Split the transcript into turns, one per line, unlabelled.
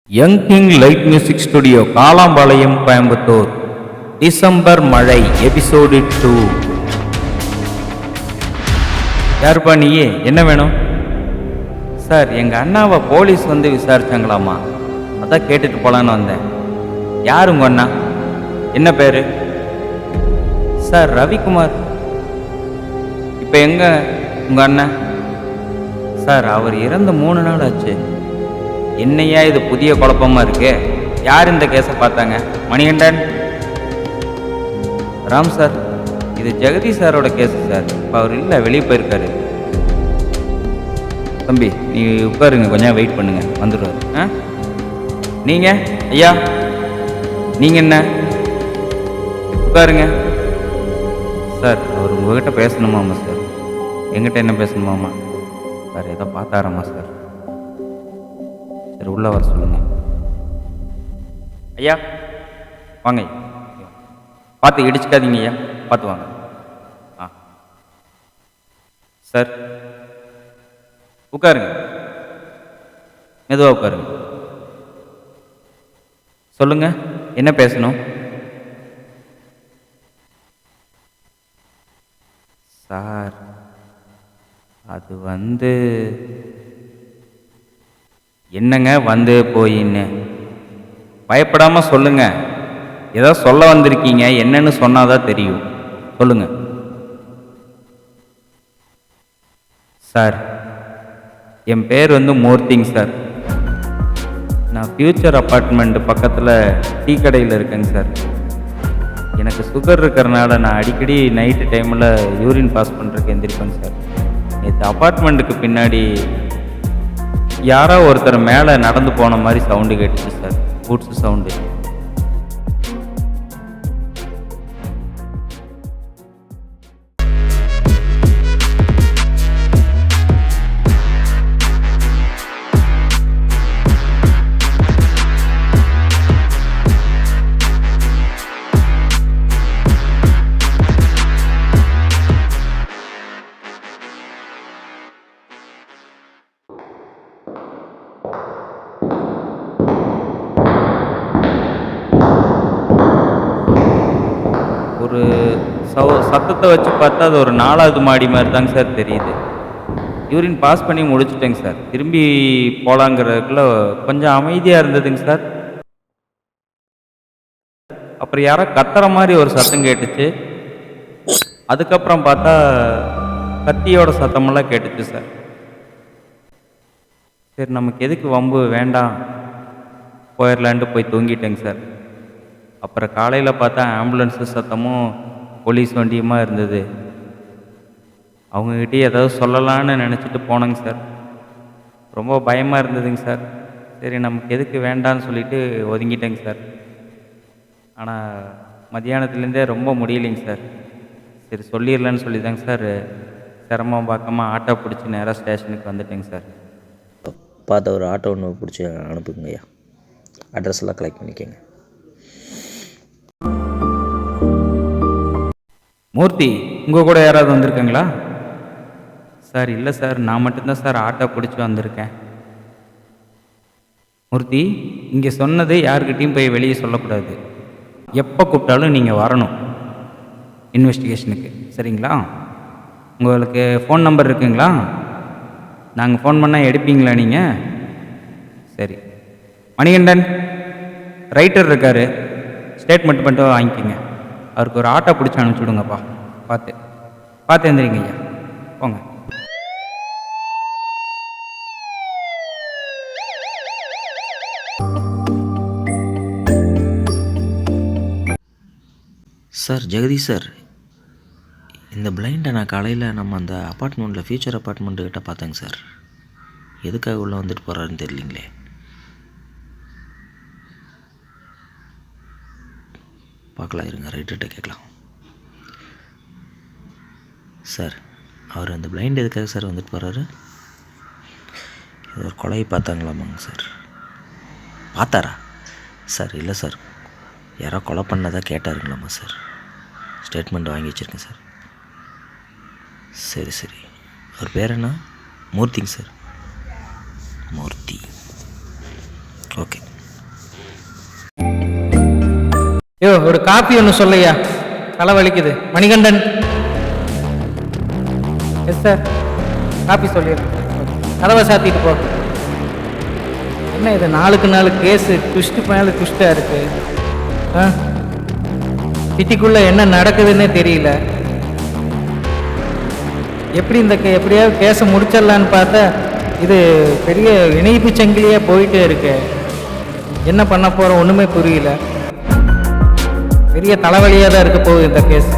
Young king light music studio, Kalampalayam, Coimbatore. December மழை episode 2. யாருப்பா நீயே? என்ன வேணும்? சார், எங்கள் அண்ணாவை போலீஸ் வந்து விசாரிச்சாங்களாமா, அதான் கேட்டுட்டு போகலான்னு வந்தேன். யார் உங்கள் அண்ணா? என்ன பேர்? சார், ரவிக்குமார். இப்போ எங்கே உங்கள் அண்ணன்? சார், அவர் இறந்து 3 நாள் ஆச்சு. என்னையா இது புதிய குழப்பமா இருக்கு? யார் இந்த கேஸை பார்த்தாங்க? மணிகண்டன். ராம் சார், இது ஜெகதீஷ் சாரோட கேஸ் சார். இப்போ அவர் இல்லை, வெளியே போயிருக்காரு. தம்பி, நீ உட்காருங்க, கொஞ்சம் வெயிட் பண்ணுங்க, வந்துடுவார். நீங்கள் ஐயா, நீங்கள் என்ன? உட்காருங்க. சார், அவர் உங்ககிட்ட பேசணுமாம்மா சார்? எங்கிட்ட என்ன பேசணுமாம்மா சார்? ஏதோ பார்த்தாராம்மா சார்? சரி, உள்ள வர சொல்லுங்க. ஐயா வாங்க, பார்த்து இடிச்சுக்காதீங்க ஐயா, பார்த்து வாங்க. சார், உட்காருங்க, மெதுவாக உட்காருங்க. சொல்லுங்க, என்ன பேசணும்? சார், அது என்னங்க வந்து போயின்னு பயப்படாமல் சொல்லுங்க. ஏதோ சொல்ல வந்திருக்கீங்க, என்னன்னு சொன்னாதான் தெரியும். சொல்லுங்க சார். என் பேர் மூர்த்திங்க சார். நான் ஃபியூச்சர் அப்பார்ட்மெண்ட் பக்கத்தில் டீ கடையில் இருக்கேங்க சார். எனக்கு சுகர் இருக்கிறனால நான் அடிக்கடி நைட்டு டைமில் யூரின் பாஸ் பண்ணுறதுக்கு எந்திரிப்பேங்க சார். நேற்று அப்பார்ட்மெண்ட்டுக்கு பின்னாடி யாரோ ஒருத்தர் மேலே நடந்து போன மாதிரி சவுண்டு கேட்டுச்சு சார், பூட்ஸு சவுண்டு. ஒரு சத்தத்தை வச்சு பார்த்தா அது ஒரு 4வது மாடி மாதிரி தாங்க சார் தெரியுது. யூரின் பாஸ் பண்ணி முடிச்சுட்டேங்க சார். திரும்பி போகலாங்கிறதுக்குள்ள கொஞ்சம் அமைதியாக இருந்ததுங்க சார். அப்புறம் யாரோ கத்துற மாதிரி ஒரு சத்தம் கேட்டுச்சு. அதுக்கப்புறம் பார்த்தா கத்தியோட சத்தமெல்லாம் கேட்டுச்சு சார். சரி, நமக்கு எதுக்கு வம்பு, வேண்டாம், போயிடலான்ட்டு போய் தூங்கிட்டேங்க சார். அப்புறம் காலையில் பார்த்தா ஆம்புலன்ஸு சத்தமும் போலீஸ் வண்டியுமா இருந்தது. அவங்கக்கிட்டே ஏதாவது சொல்லலான்னு நினச்சிட்டு போனேங்க சார். ரொம்ப பயமாக இருந்ததுங்க சார். சரி, நமக்கு எதுக்கு, வேண்டான்னு சொல்லிவிட்டு ஒதுங்கிட்டேங்க சார். ஆனால் மத்தியானத்துலேருந்தே ரொம்ப முடியலைங்க சார். சரி, சொல்லிடலான்னு சொல்லி தாங்க சார் சிரமம் பார்க்காம ஆட்டோ பிடிச்சி நேராக ஸ்டேஷனுக்கு வந்துட்டேங்க சார்.
பார்த்த ஒரு ஆட்டோ ஒன்று பிடிச்சி அனுப்புங்க ஐயா. அட்ரஸ் எல்லாம் கலெக்ட் பண்ணிக்கோங்க.
மூர்த்தி, உங்கள் கூட யாராவது வந்திருக்காங்களா? சார், இல்லை சார், நான் மட்டும்தான் சார் ஆட்டோ பிடிச்சி வந்திருக்கேன். மூர்த்தி, இங்கே சொன்னது யாருக்கிட்டையும் போய் வெளியே சொல்லக்கூடாது. எப்போ கூப்பிட்டாலும் நீங்கள் வரணும் இன்வெஸ்டிகேஷனுக்கு, சரிங்களா? உங்களுக்கு ஃபோன் நம்பர் இருக்குங்களா? நாங்கள் ஃபோன் பண்ணால் எடுப்பீங்களா நீங்கள்? சரி. மணிகண்டன் ரைட்டர் இருக்கார், ஸ்டேட்மெண்ட் மட்டும் வாங்கிக்கோங்க. அவருக்கு ஒரு ஆட்டோ பிடிச்சி அனுப்பிச்சுடுங்கப்பா. பார்த்து எழுந்திரிங்க ஐயா, போங்க.
சார், ஜெகதீஷ் சார், இந்த பிளைண்டை நான் காலையில் நம்ம அந்த அப்பார்ட்மெண்ட்டில் ஃபியூச்சர் அப்பார்ட்மெண்ட்டுக்கிட்ட பார்த்தேங்க சார். எதுக்காக உள்ளே வந்துட்டு போகிறாருன்னு தெரியலிங்களே. பார்க்கலாம், இருங்க, ரைட்டர்கிட்ட கேட்கலாம். சார், அவர் அந்த பிளைண்ட் எதுக்காக சார் வந்துட்டு போகிறாரு? இது ஒரு கொலையை பார்த்தாங்களாமாங்க சார். பார்த்தாரா சார்? இல்லை சார், யாரோ கொலை பண்ணதாக கேட்டாருங்களாமா சார். ஸ்டேட்மெண்ட் வாங்கி வச்சுருக்கேன் சார். சரி சரி, அவர் பேர் என்ன? மூர்த்திங்க சார். மூர்த்தி, ஓகே.
யோ ஒரு காப்பி ஒன்று சொல்லையா, தலை வலிக்குது. மணிகண்டன். எஸ் சார், காப்பி சொல்லிடுறேன். கதவை சாத்திட்டு போ. என்ன இது நாளுக்கு நாள் கேஸு ட்விஸ்ட்டு மேலே ட்விஸ்ட்டாக இருக்கு. சிட்டிக்குள்ளே என்ன நடக்குதுன்னே தெரியல. எப்படி எப்படியாவது கேஸை முடிச்சிடலான்னு பார்த்தா இது பெரிய இணைப்பு சங்கிலியே போயிட்டே இருக்கு. என்ன பண்ண போகிறோம் ஒன்றுமே புரியல. பெரிய தலைவலியாக தான் இருக்க போகுது இந்த கேஸ்.